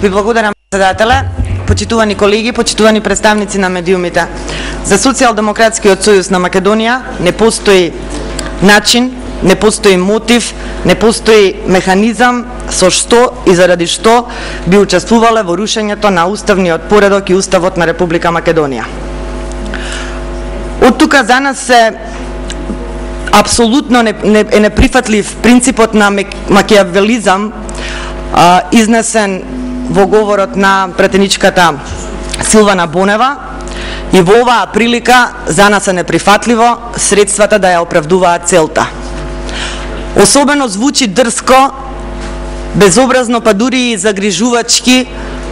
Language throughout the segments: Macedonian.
Ви благодарам, председателе, почитувани колеги, почитувани представници на медиумите. За Социјалдемократскиот сојуз на Македонија не постои начин, не постои мотив, не постои механизам со што и заради што би учествувале во рушењето на уставниот поредок и уставот на Република Македонија. Од тука за нас се апсолутно е неприфатлив принципот на макијавелизам изнесен во говорот на претеничката Силвана Бонева, и во оваа прилика за нас е неприфатливо средствата да ја оправдуваат целта. Особено звучи дрско, безобразно, па дури и загрижувачки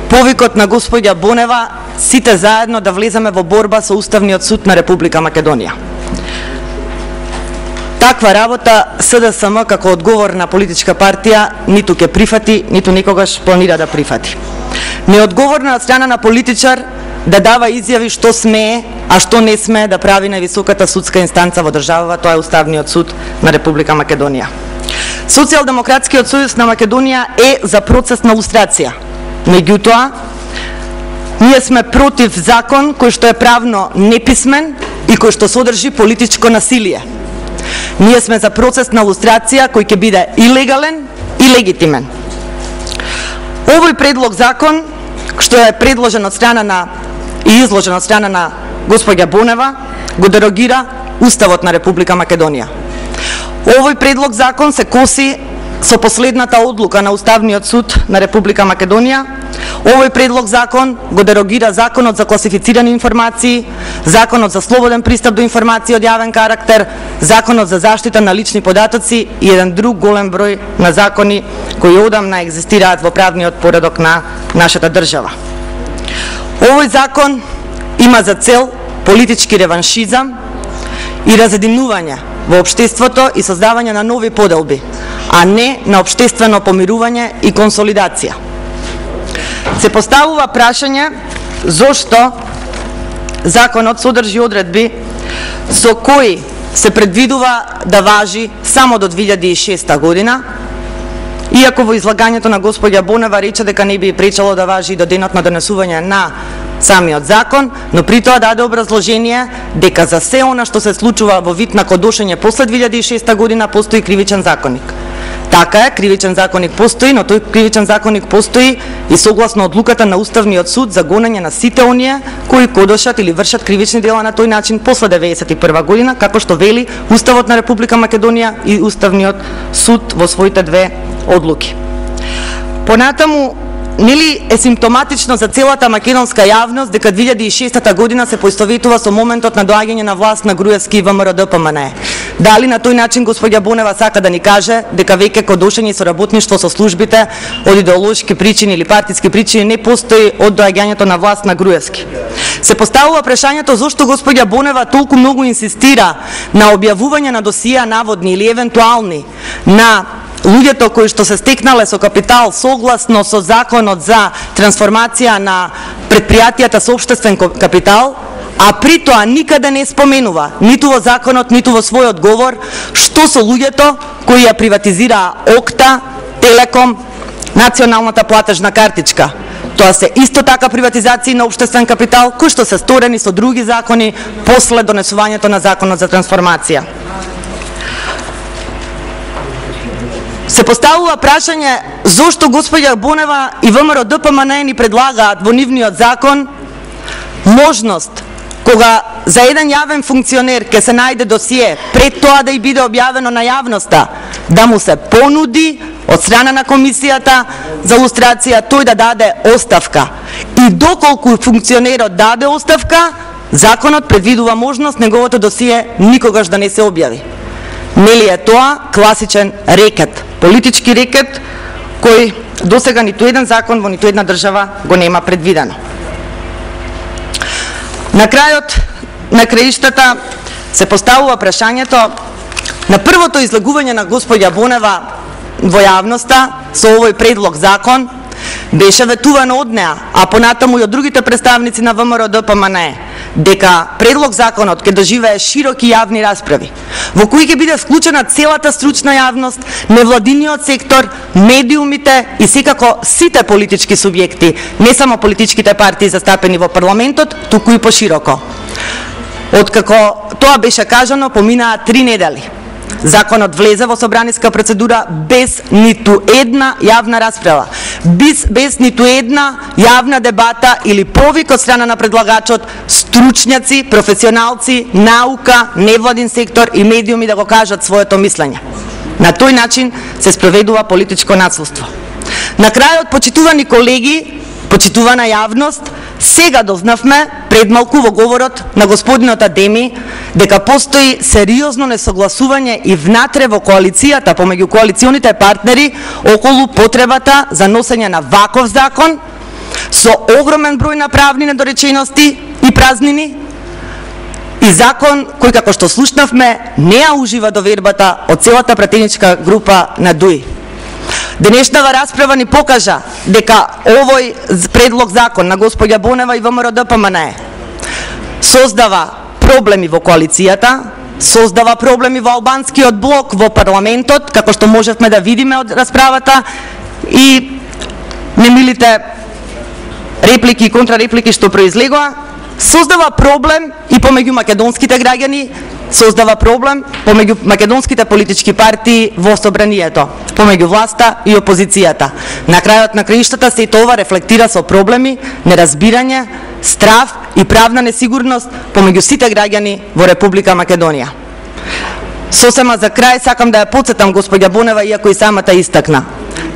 повикот на господја Бонева сите заедно да влеземе во борба со Уставниот суд на Република Македонија. Таква работа СДСМ како одговорна политичка партија ниту ќе прифати, ниту никогаш планира да прифати. Неодговорно од страна на политичар да дава изјави што смее, а што не смее да прави највисоката судска инстанца во државава, тоа е Уставниот суд на Република Македонија. Социјалдемократскиот сојуз на Македонија е за процес на лустрација. Меѓутоа, ние сме против закон кој што е правно неписмен и кој што содржи политичко насилие. Ние сме за процес на лустрација кој ќе биде и легален и легитимен. Овој предлог закон, што е предложен од страна на и изложен од страна на господја Бонева, го дерогира Уставот на Република Македонија. Овој предлог закон се коси со последната одлука на Уставниот суд на Република Македонија. Овој предлог закон го дерогира Законот за класифицирани информации, Законот за слободен пристап до информации од јавен карактер, Законот за заштита на лични податоци и еден друг голем број на закони кои одамна екзистираат во правниот поредок на нашата држава. Овој закон има за цел политички реваншизам и разединување во општеството и создавање на нови поделби, а не на општествено помирување и консолидација. Се поставува прашање зошто законот содржи одредби со кои се предвидува да важи само до 2006 година, иако во излагањето на господја Бонева рече дека не би пречело да важи до денот на донесување на самиот закон, но при тоа даде образложение дека за се она што се случува во вид на кодошење после 2006 година постои кривичен законник. Така е, кривичен законник постои, но тој кривичен законник постои и согласно одлуката на Уставниот суд за гонење на сите оние кои кодошат или вршат кривични дела на тој начин после 1991 година, како што вели Уставот на Република Македонија и Уставниот суд во своите две одлуки. Понатаму, нели е симптоматично за целата македонска јавност дека 2006 година се поистоветува со моментот на доаѓање на власт на Груевски и ВМРО-ДПМНЕ. Дали на тој начин господја Бонева сака да ни каже дека веќе кодошење и соработништво со службите од идеолошки причини или партиски причини не постои од доаѓањето на власт на Груевски? Се поставува прашањето зошто господја Бонева толку многу инсистира на објавување на досија наводни или евентуални на луѓето кои што се стекнале со капитал согласно со законот за трансформација на предпријатијата со општествен капитал, а при тоа никаде не споменува, ниту во законот, ниту во својот говор, што со луѓето кои ја приватизираа Окта, Телеком, националната платежна картичка. Тоа се исто така приватизации на општествен капитал, кои што се сторени со други закони после донесувањето на законот за трансформација. Се поставува прашање зошто господја Бонева и ВМРО-ДПМНЕ ни предлагаат во нивниот закон можност кога за еден јавен функционер ќе се најде досие пред тоа да и биде објавено на јавноста, да му се понуди од страна на комисијата за лустрација тој да даде оставка. И доколку функционерот даде оставка, законот предвидува можност неговото досие никогаш да не се објави. Нели е тоа класичен рекет, политички рекет кој досега ниту еден закон во ниту една држава го нема предвидено. На крајот на краиштата се поставува прашањето на првото излагување на господја Бонева во јавноста со овој предлог закон беше ветувано од неа, а понатаму и од другите представници на ВМРО-ДПМНЕ, дека предлог законот ќе доживее широки јавни расправи, во кои ќе биде вклучена целата стручна јавност, невладиниот сектор, медиумите и секако сите политички субјекти, не само политичките партии застапени во парламентот, туку и пошироко. Откако тоа беше кажано, поминаа 3 недели. Законот влезе во собраниска процедура без ниту една јавна расправа, без ниту една јавна дебата или повик од страна на предлагачот, стручњаци, професионалци, наука, невладин сектор и медиуми да го кажат своето мислење. На тој начин се спроведува политичко насилство. На крајот, почитувани колеги, почитувана јавност, сега дознавме пред малку во говорот на господинот Адеми дека постои сериозно несогласување и внатре во коалицијата помеѓу коалиционите партнери околу потребата за носење на ваков закон со огромен број на правни недоречености и празнини и закон кој, како што слушнавме, не ја ужива довербата од целата пратеничка група на ДУИ. Денешнава расправа ни покажа дека овој предлог закон на госпоѓа Бонева и ВМРО-ДПМНЕ создава проблеми во коалицијата, создава проблеми во албанскиот блок во парламентот, како што можевме да видиме од расправата, и немилите реплики и контрареплики што произлегоа, создава проблем и помеѓу македонските граѓани, создава проблем помеѓу македонските политички партии во собранието, помеѓу власта и опозицијата. На крајот на краиштата се тоа рефлектира со проблеми, неразбирање, страв и правна несигурност помеѓу сите граѓани во Република Македонија. Сосема за крај сакам да ја потсетам господја Бонева, иако и самата истакна.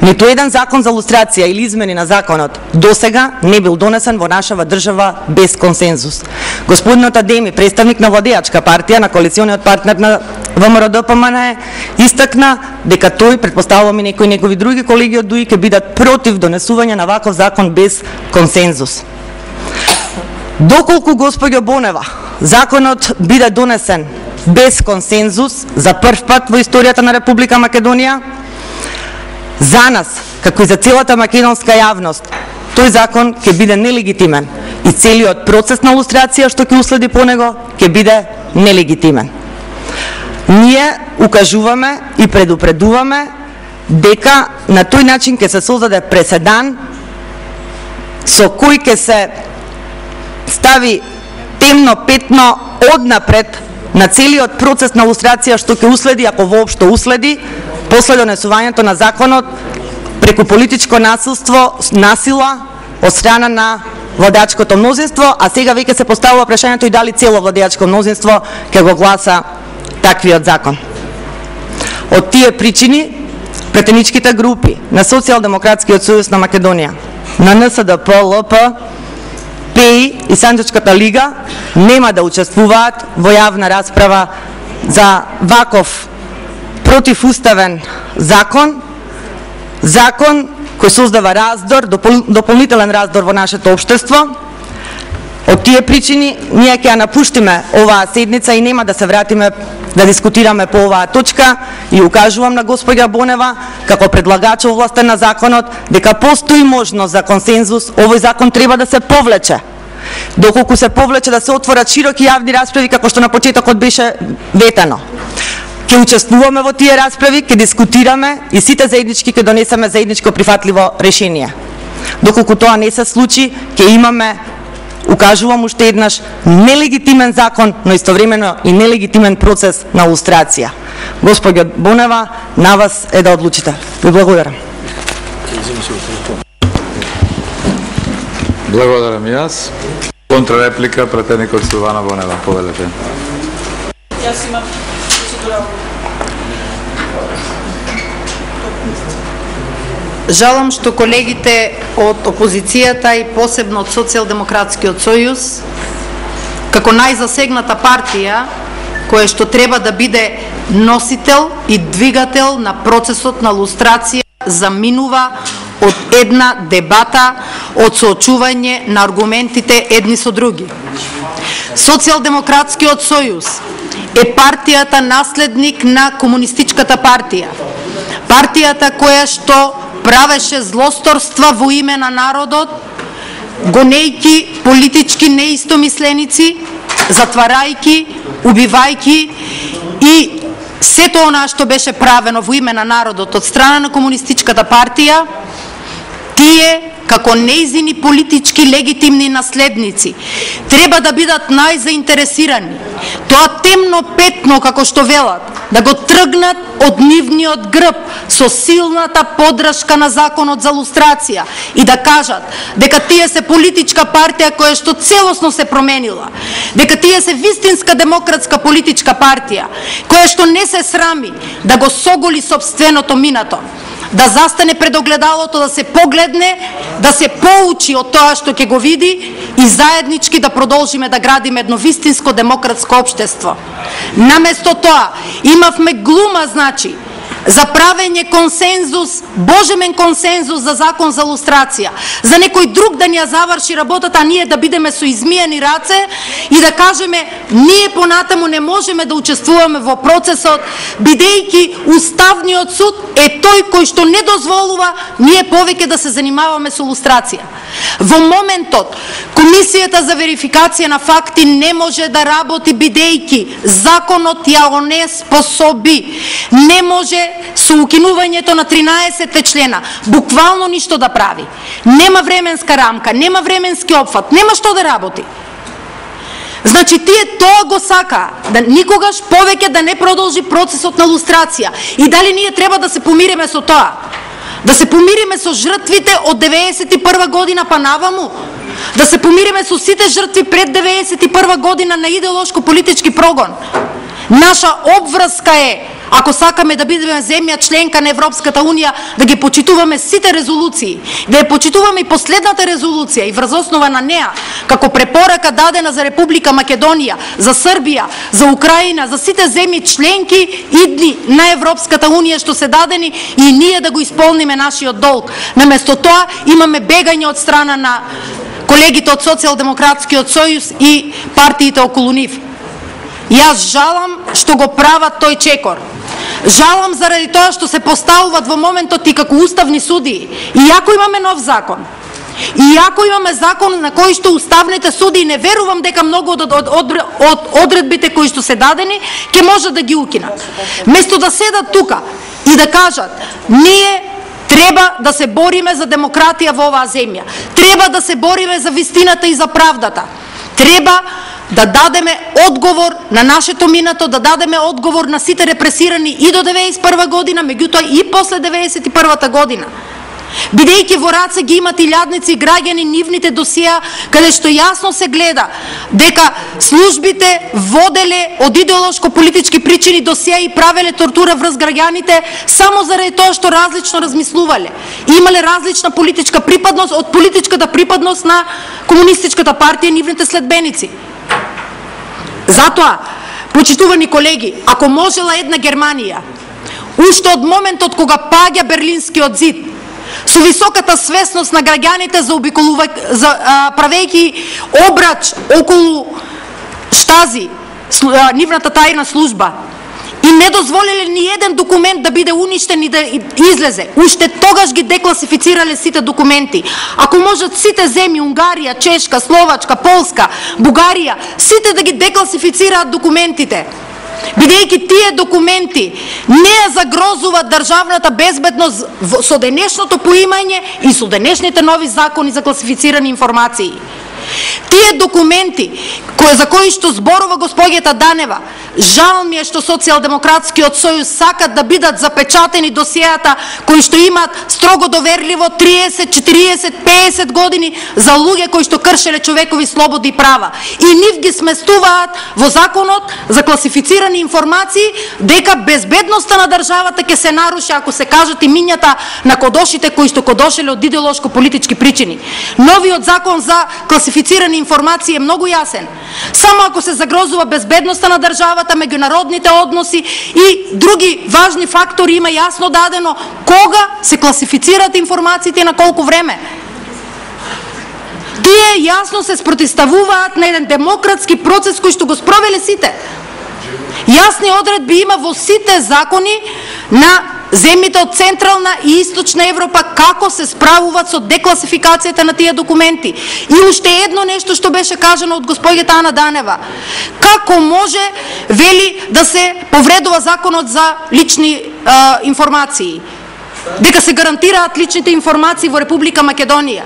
Ниту еден закон за лустрација или измени на законот досега не бил донесен во нашава држава без консензус. Господинот Адеми, представник на владеачка партија, на коалициониот партнер на ВМРО-ДПМНЕ, истакна дека тој, претпоставувам и некои негови други колеги од ДУИ, ќе бидат против донесување на ваков закон без консензус. Доколку, господјо Бонева, законот биде донесен без консензус за прв пат во историјата на Република Македонија, за нас, како и за целата македонска јавност, тој закон ќе биде нелегитимен и целиот процес на лустрација што ќе уследи по него ќе биде нелегитимен. Ние укажуваме и предупредуваме дека на тој начин ќе се создаде преседан со кој ќе се стави темно петно однапред на целиот процес на лустрација што ќе уследи, ако воопшто уследи, после донесувањето на законот преку политичко насила од страна на владеачкото мнозинство, а сега веќе се поставува прашањето и дали цело владеачко мнозинство ќе го гласа таквиот закон. Од тие причини, претеничките групи на Социјалдемократскиот сојуз на Македонија, на НСДП, ЛП, ПЕИ и Санџачката лига нема да учествуваат во јавна расправа за ваков противуставен закон кој создава раздор, дополнителен раздор во нашето општество. Од тие причини ние ќе ја напуштиме оваа седница и нема да се вратиме да дискутираме по оваа точка, и укажувам на господја Бонева како предлагач овластен на законот дека постои можност за консензус. Овој закон треба да се повлече. Доколку се повлече, да се отворат широки јавни расправи, како што на почетокот беше ветено. Ќе учествуваме во тие расправи, ќе дискутираме и сите заеднички ќе донесеме заедничко прифатливо решение. Доколку тоа не се случи, ќе имаме, укажувам уште еднаш, нелегитимен закон, но истовремено и нелегитимен процес на лустрација. Господјо Бонева, на вас е да одлучите. Ви благодарам. Благодарам и јас. Контрареплика, пратеникот Силвана Бонева, повелете. Јас имам жалам што колегите од опозицијата и посебно од Социјалдемократскиот сојуз, како најзасегната партија, која што треба да биде носител и двигател на процесот на лустрација, заминува од една дебата, од соочување на аргументите едни со други. Социјалдемократскиот сојуз е партијата наследник на комунистичката партија. Партијата која што правеше злосторства во име на народот, гонејки политички неистомисленици, затварајки, убивајки и сето она што беше правено во име на народот од страна на Комунистичката партија, тие како нејзини политички легитимни наследници треба да бидат најзаинтересирани тоа темно петно, како што велат, да го тргнат од нивниот грб со силната поддршка на законот за лустрација и да кажат дека тие се политичка партија која што целосно се променила, дека тие се вистинска демократска политичка партија која што не се срами да го соголи сопственото минато, да застане пред огледалото, да се погледне, да се поучи од тоа што ќе го види и заеднички да продолжиме да градиме едно вистинско демократско општество. Наместо тоа, имавме глума, значи, за правење консензус, божемен консензус за закон за лустрација, за некој друг да ни ја заврши работата, а ние да бидеме со измиени раце и да кажеме ние понатаму не можеме да учествуваме во процесот, бидејќи Уставниот суд е тој кој што не дозволува ние повеќе да се занимаваме со лустрација. Во моментот, Комисијата за верификација на факти не може да работи бидејќи законот ја онеспособи, не може со укинувањето на 13 члена буквално ништо да прави. Нема временска рамка, нема временски опфат, нема што да работи. Значи тие тоа го сака, да никогаш повеќе да не продолжи процесот на лустрација. И дали ние треба да се помириме со тоа? Да се помириме со жртвите од 91 година па наваму? Да се помириме со сите жртви пред 91 година на идеолошко политички прогон? Наша обврска е, ако сакаме да бидеме земја членка на Европската Унија, да ги почитуваме сите резолуции, да ја почитуваме и последната резолуција и врз основа на неа, како препорака дадена за Република Македонија, за Србија, за Украина, за сите земји членки идни на Европската Унија што се дадени и ние да го исполниме нашиот долг. Наместо тоа имаме бегање од страна на колегите од Социјалдемократскиот сојуз и партиите околу нив. Јас жалам што го прават тој чекор. Жалам заради тоа што се поставуваат во моментот и како уставни судии. Иако имаме нов закон, иако имаме закон на кој што уставните судии, не верувам дека многу од одредбите кои што се дадени ќе може да ги укинат. Место да седат тука и да кажат ние треба да се бориме за демократија во оваа земја, треба да се бориме за вистината и за правдата, треба да дадеме одговор на нашето минато, да дадеме одговор на сите репресирани и до 91 година, меѓутоа и после 91 година. Бидејќи во раце ги имат илјадници граѓани нивните досија, каде што јасно се гледа дека службите воделе од идеолошко политички причини досија и правеле тортура врз граѓаните само заради тоа што различно размислувале. Имале различна политичка припадност од политичката припадност на Комунистичката партија и нивните следбеници. Затоа, почитувани колеги, ако можела една Германија, уште од моментот кога паѓа Берлинскиот зид, со високата свесност на граѓаните правејќи обрач околу Штази, нивната тајна служба, и не дозволиле ни еден документ да биде уништен и да излезе. Уште тогаш ги декласифицирале сите документи. Ако можат сите земји, Унгарија, Чешка, Словачка, Полска, Бугарија, сите да ги декласифицираат документите, бидејќи тие документи не ја загрозуваат државната безбедност со денешното поимање и со денешните нови закони за класифицирани информации. Тие документи за кои што зборува госпоѓата Данева, жал ми е што Социјалдемократскиот сојуз сакат да бидат запечатени досијата кои што имаат строго доверливо 30, 40, 50 години за луѓе кои што кршеле човекови слободи и права. И нив ги сместуваат во законот за класифицирани информации дека безбедноста на државата ќе се наруши ако се кажат имињата на кодошите кои што кодошеле од идеолошко политички причини. Новиот закон за класифицирани информации е многу јасен. Само ако се загрозува безбедноста на државата, меѓународните односи и други важни фактори, има јасно дадено кога се класифицираат информациите и на колку време. Тие јасно се спротивставуваат на еден демократски процес кој што го спровеле сите. Јасни одредби има во сите закони на земјите од Централна и Источна Европа како се справуваат со декласификацијата на тие документи. И уште едно нешто што беше кажано од господјата Ана Данева. Како може, вели, да се повредува законот за лични информации? Дека се гарантираат личните информации во Република Македонија.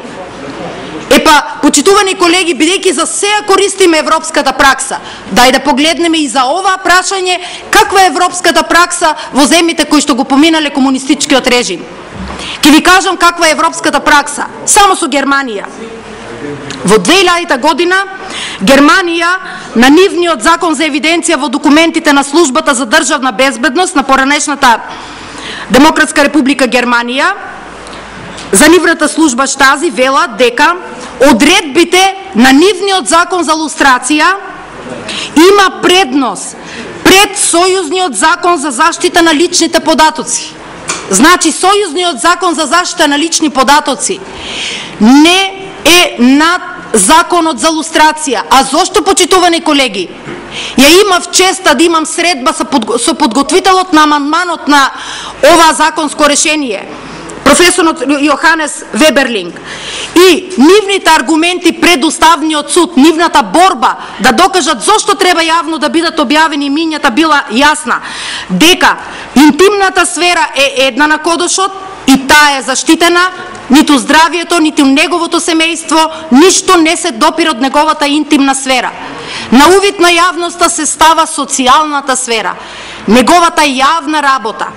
Епа, почитувани колеги, бидејќи за сеја користиме европската пракса, дај да погледнеме и за ова прашање каква е европската пракса во земјите кои што го поминале комунистичкиот режим. Ќе ви кажам каква е европската пракса, само со Германија. Во 2000 година Германија на нивниот закон за евиденција во документите на службата за државна безбедност на поранешната Демократска република Германија, за нивната служба Штази вела дека одредбите на нивниот закон за лустрација има предност пред сојузниот закон за заштита на личните податоци. Значи, сојузниот закон за заштита на лични податоци не е над законот за лустрација. А зошто, почитувани колеги? Ја имав честа да имам средба со подготвителот на амандманот на ова законско решение, професорот Јоханес Веберлинг, и нивните аргументи пред Уставниот суд, нивната борба да докажат зошто треба јавно да бидат објавени имињата била јасна, дека интимната сфера е една на Кодошот и таа е заштитена, ниту здравието, ниту неговото семејство, ништо не се допира од неговата интимна сфера. На увид на јавноста се става социјалната сфера, неговата јавна работа,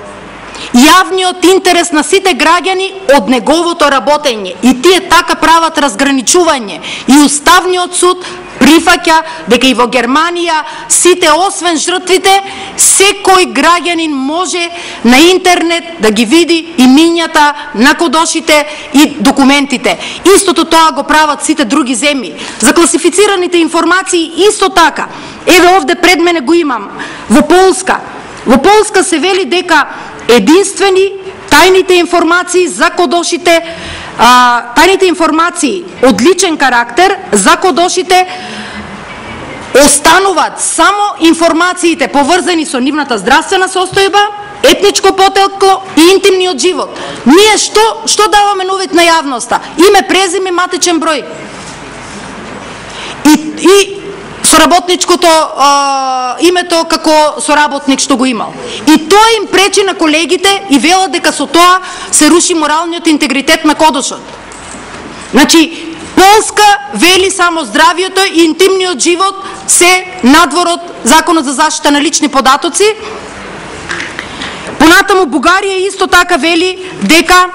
јавниот интерес на сите граѓани од неговото работење. И тие така прават разграничување. И Уставниот суд прифаќа дека и во Германија сите, освен жртвите, секој граѓанин може на интернет да ги види имињата на кодошите и документите. Истото тоа го прават сите други земји. За класифицираните информации исто така. Еве овде пред мене го имам. Во Полска. Во Полска се вели дека единствени тајните информации за кодошите, тајните информации од личен карактер за кодошите остануваат само информациите поврзани со нивната здравствена состојба, етничко потекло и интимниот живот. Ние што даваме на увид на јавноста? Име, презиме, матичен број. И соработничкото името како соработник што го имал. И тоа им пречи на колегите и велат дека со тоа се руши моралниот интегритет на Кодошот. Значи, Полска вели само здравието и интимниот живот се надвор од законот за заштита на лични податоци. Понатаму Бугарија исто така вели дека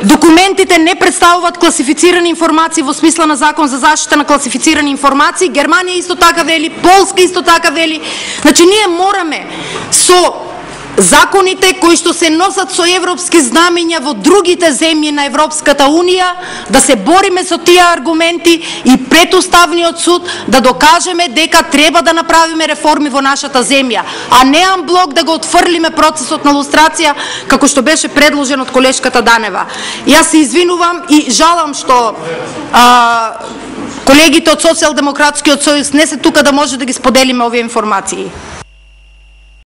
документите не представуваат класифицирани информации во смисла на закон за заштита на класифицирани информации. Германија исто така вели, Полска исто така вели. Значи, ние мораме со законите кои што се носат со европски знамења во другите земји на Европската Унија да се бориме со тие аргументи и пред Уставниот суд да докажеме дека треба да направиме реформи во нашата земја, а не амблок да го отфрлиме процесот на лустрација како што беше предложен од колешката Данева. Јас се извинувам и жалам што колегите од Социјалдемократскиот сојуз не се тука да може да ги споделиме овие информации.